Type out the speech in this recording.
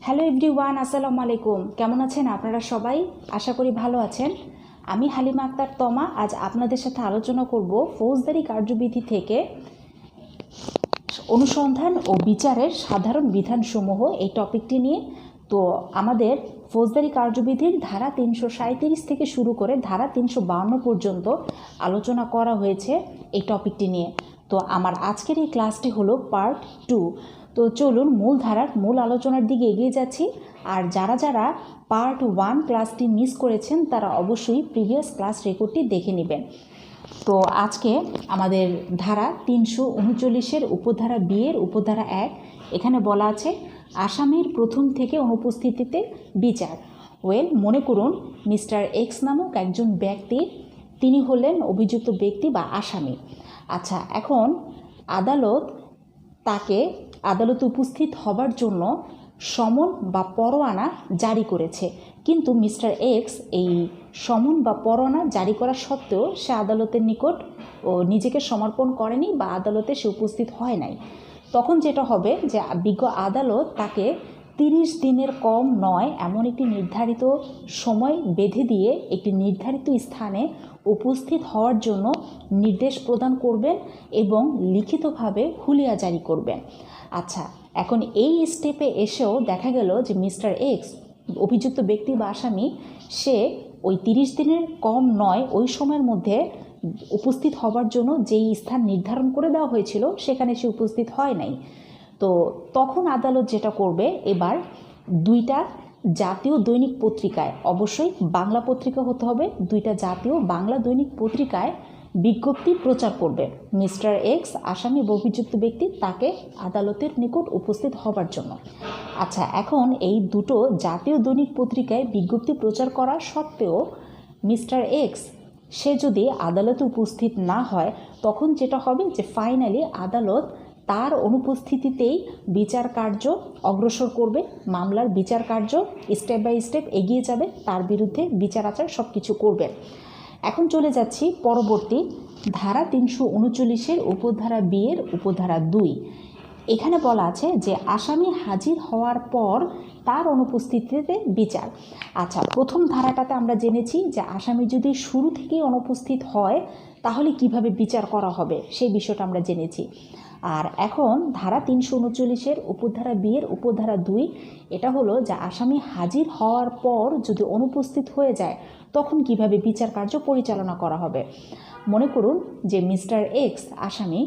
Hello everyone, আসসালামু আলাইকুম। কেমন আছেন আপনারা সবাই? আশা করি ভালো আছেন। আমি হালিমা আক্তার তমা আজ আপনাদের সাথে আলোচনা করব ফৌজদারি কার্যবিধি থেকে অনুসন্ধান ও বিচারের সাধারণ বিধানসমূহ এই টপিকটি নিয়ে। তো আমাদের ফৌজদারি কার্যবিধির ধারা 337 থেকে শুরু করে ধারা 352 পর্যন্ত আলোচনা করা হয়েছে এই টপিকটি নিয়ে। তো আমার আজকের এই ক্লাসটি হলো পার্ট 2। তো চলুন মূল ধারার মূল আলোচনার দিকে এগিয়ে যাচ্ছি। আর যারা যারা পার্ট 1 ক্লাসটি মিস করেছেন তারা অবশ্যই প্রিভিয়াস ক্লাস রেকর্ডটি দেখে নেবেন। তো আজকে আমাদের ধারা 339-এর উপধারা বি এর উপধারা 1 এখানে বলা আছে আসামির প্রথম থেকে অনুপস্থিতিতে বিচার। মনে করুন মিস্টার এক্স নামক একজন ব্যক্তি, তিনি হলেন অভিযুক্ত ব্যক্তি বা আসামি। আচ্ছা, এখন আদালত তাকে আদালতে উপস্থিত হবার জন্য সমন বা পরোয়ানা জারি করেছে, কিন্তু মিস্টার এক্স এই সমন বা পরোয়ানা জারি করা সত্ত্বেও সে আদালতের নিকট নিজেকে সমর্পণ করেনি বা আদালতে সে উপস্থিত হয় নাই। তখন যেটা হবে যে বিজ্ঞ আদালত তাকে 30 দিনের কম নয় এমন একটি নির্ধারিত সময় বেঁধে দিয়ে একটি নির্ধারিত স্থানে উপস্থিত হওয়ার জন্য নির্দেশ প্রদান করবেন এবং লিখিতভাবে হুলিয়া জারি করবেন। আচ্ছা, এখন এই স্টেপে এসেও দেখা গেল যে মিস্টার এক্স অভিযুক্ত ব্যক্তি বা আসামি সে ওই 30 দিনের কম নয় ওই সময়ের মধ্যে উপস্থিত হবার জন্য যেই স্থান নির্ধারণ করে দেওয়া হয়েছিল সেখানে সে উপস্থিত হয় নাই। তো তখন আদালত যেটা করবে, এবার 2টা জাতীয় দৈনিক পত্রিকায়, অবশ্যই বাংলা পত্রিকা হতে হবে, 2টা জাতীয় বাংলা দৈনিক পত্রিকায় বিজ্ঞপ্তি প্রচার করবে মিস্টার এক্স আসামি বা অভিযুক্ত ব্যক্তি তাকে আদালতের নিকট উপস্থিত হবার জন্য। আচ্ছা, এখন এই দুটো জাতীয় দৈনিক পত্রিকায় বিজ্ঞপ্তি প্রচার করা সত্ত্বেও মিস্টার এক্স সে যদি আদালতে উপস্থিত না হয়, তখন যেটা হবে যে ফাইনালি আদালত তার অনুপস্থিতিতেই বিচার কার্য অগ্রসর করবে, মামলার বিচার কার্য স্টেপ বাই স্টেপ এগিয়ে যাবে, তার বিরুদ্ধে বিচার আচার সব কিছু করবে। এখন চলে যাচ্ছি পরবর্তী ধারা 339-এর উপধারা বি এর উপধারা 2। এখানে বলা আছে যে আসামি হাজির হওয়ার পর তার অনুপস্থিতিতে বিচার। আচ্ছা, প্রথম ধারাটাতে আমরা জেনেছি যে আসামি যদি শুরু থেকেই অনুপস্থিত হয় তাহলে কিভাবে বিচার করা হবে সেই বিষয়টা আমরা জেনেছি। আর এখন ধারা 339-এর উপধারা বি এর উপধারা 2 এটা হলো যে আসামি হাজির হওয়ার পর যদি অনুপস্থিত হয়ে যায় তখন কিভাবে বিচার কার্য পরিচালনা করা হবে। মনে করুন যে মিস্টার এক্স আসামি